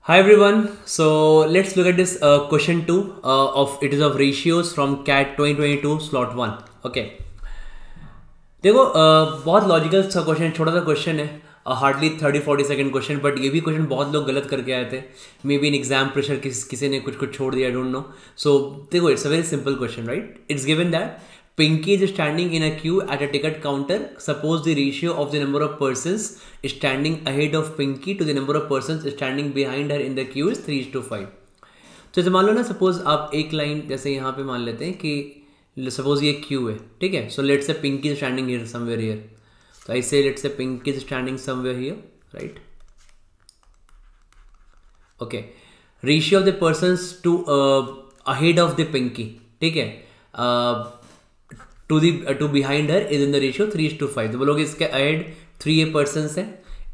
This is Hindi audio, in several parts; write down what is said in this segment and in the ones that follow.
Hi everyone. So let's look at this question 2 of it is of ratios from CAT 2022 slot 1. Okay. देखो बहुत लॉजिकल सा क्वेश्चन, छोटा सा क्वेश्चन है, हार्डली 30-40 सेकंड क्वेश्चन, बट ये भी क्वेश्चन बहुत लोग गलत करके आए थे. May be in exam pressure किसी ने कुछ छोड़ दिया, आई डोंट नो. सो देखो, it's a very simple question, right? It's given that Pinky is standing in a queue at a ticket counter. Suppose the ratio of the number of persons standing ahead of Pinky to the number of persons standing behind her in the queue is 3:5. तो जैसे मान लो ना, सपोज आप एक लाइन जैसे यहाँ पे मान लेते हैं कि सपोज ये क्यू है, ठीक है. So let's say Pinky is standing here somewhere here. तो ऐसे let's say Pinky is standing somewhere here, right? Okay. Ratio of the persons to ahead of the Pinky, ठीक है, to behind her is in the ratio 3:5. तो बोलोगे इसके अहेड 3A पर्सन्स है,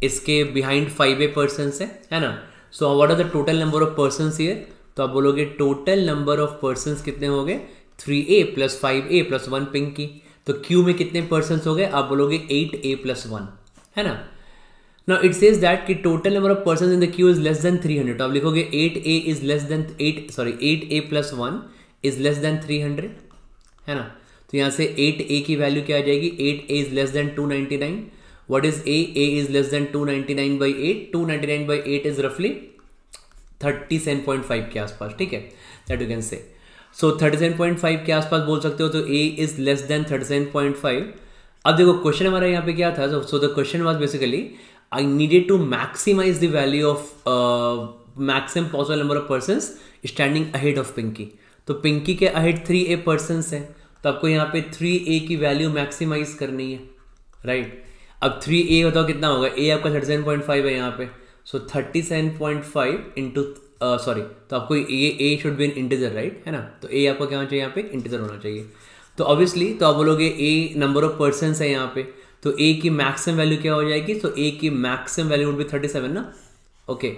इसके बिहाइंड 5A पर्सन्स है ना. So what are the total number of persons here? तो आप बोलोगे टोटल नंबर ऑफ पर्सन्स कितने हो गए? 3A plus 5A plus 1 Pinky. तो क्यू में कितने पर्सन्स हो गए? आप बोलोगे 8A प्लस 1, है ना. नाउ इट सेज दैट कि total number of persons in the Q is less than 300. तो आप लिखोगे 8A plus 1 is less than 300, है ना. तो यहाँ से 8A की वैल्यू क्या आ जाएगी? 8A is less than 299. What is A? A is less than 299 by 8. 299 by 8 is रफली 37.5 के आसपास, ठीक है. That you can say. सो 37.5 के आसपास बोल सकते हो. तो A इज लेस देन 37.5. अब देखो क्वेश्चन हमारा यहाँ पे क्या था. So the question was basically I needed to maximize the value of maximum possible number of persons standing ahead of Pinky. तो पिंकी के अहेड 3A पर्सन्स हैं, तो आपको यहाँ पे 3A की वैल्यू मैक्सिमाइज करनी है, राइट? अब 3A बताओ कितना होगा? A आपका 37.5 है यहाँ पे. सो 37.5 इंटू सॉरी, तो आपको A should be in integer, right, है ना. तो A आपका क्या होना चाहिए? यहाँ पे इंटीजर होना चाहिए. तो ऑब्वियसली तो आप बोलोगे A नंबर ऑफ पर्सन्स है यहाँ पे, तो A की मैक्सिमम वैल्यू क्या हो जाएगी? तो A की मैक्सिमम वैल्यू वुड बी 37 ना. ओके.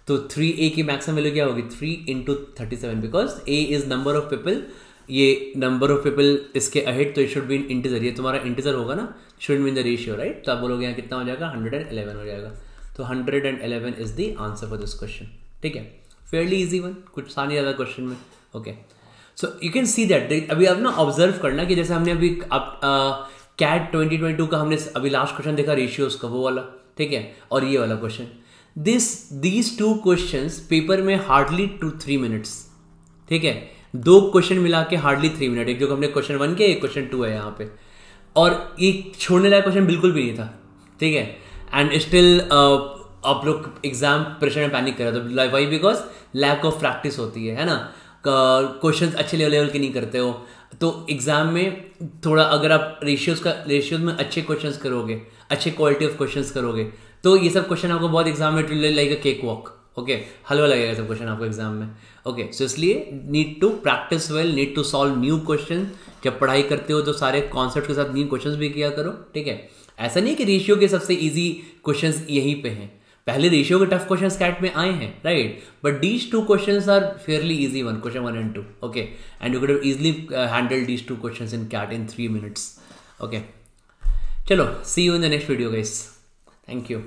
तो 3A की मैक्सिमम वैल्यू क्या होगी? 3 into 37, because A is number of people. ये नंबर ऑफ पीपल इसके अहेड, तो it should be in integer. ये तुम्हारा इंटीजर होगा ना, should be in the ratio, right? तो आप बोलोगे यहाँ कितना हो जाएगा? 111 हो जाएगा. तो 111 is the answer for this question, ठीक है. फेयरली इजी वन, कुछ था नहीं ज़्यादा क्वेश्चन में. Okay. So you can see that. अभी आप ना ऑब्जर्व करना कि जैसे हमने अभी कैट 2022 का हमने अभी लास्ट क्वेश्चन देखा रेशियोज का, वो वाला, ठीक है, और ये वाला question. These two questions paper में हार्डली 2-3 मिनट्स, ठीक है. दो क्वेश्चन मिला के हार्डली 3 मिनट. एक जो हमने क्वेश्चन 1 किया, एक क्वेश्चन 2 है यहाँ पे, और ये छोड़ने लायक क्वेश्चन बिल्कुल भी नहीं था, ठीक है. एंड स्टिल आप लोग एग्जाम प्रेशर में पैनिक कर रहे थे. Why? Because lack of practice होती है ना. क्वेश्चन अच्छे लेवल के नहीं करते हो, तो एग्जाम में थोड़ा अगर आप रेशियोज में अच्छे क्वेश्चंस करोगे, अच्छे क्वालिटी ऑफ क्वेश्चंस करोगे, तो ये सब क्वेश्चन आपको बहुत एग्जाम में like a cake walk. Okay, हलवा लगेगा सब क्वेश्चन आपको एग्जाम में. ओके. सो इसलिए need to practise well, need to solve new question. जब पढ़ाई करते हो तो सारे कॉन्सेप्ट के साथ न्यू क्वेश्चंस भी किया करो, ठीक है. ऐसा नहीं कि रेशियो के सबसे इजी क्वेश्चंस यहीं पे हैं. पहले रेशियो के टफ क्वेश्चंस कैट में आए हैं, right? But these two questions are fairly easy one, question 1 and 2. Okay. And you could have easily handle these two questions in CAT in 3 minutes. Okay. चलो, see you in the next video guys. Thank you.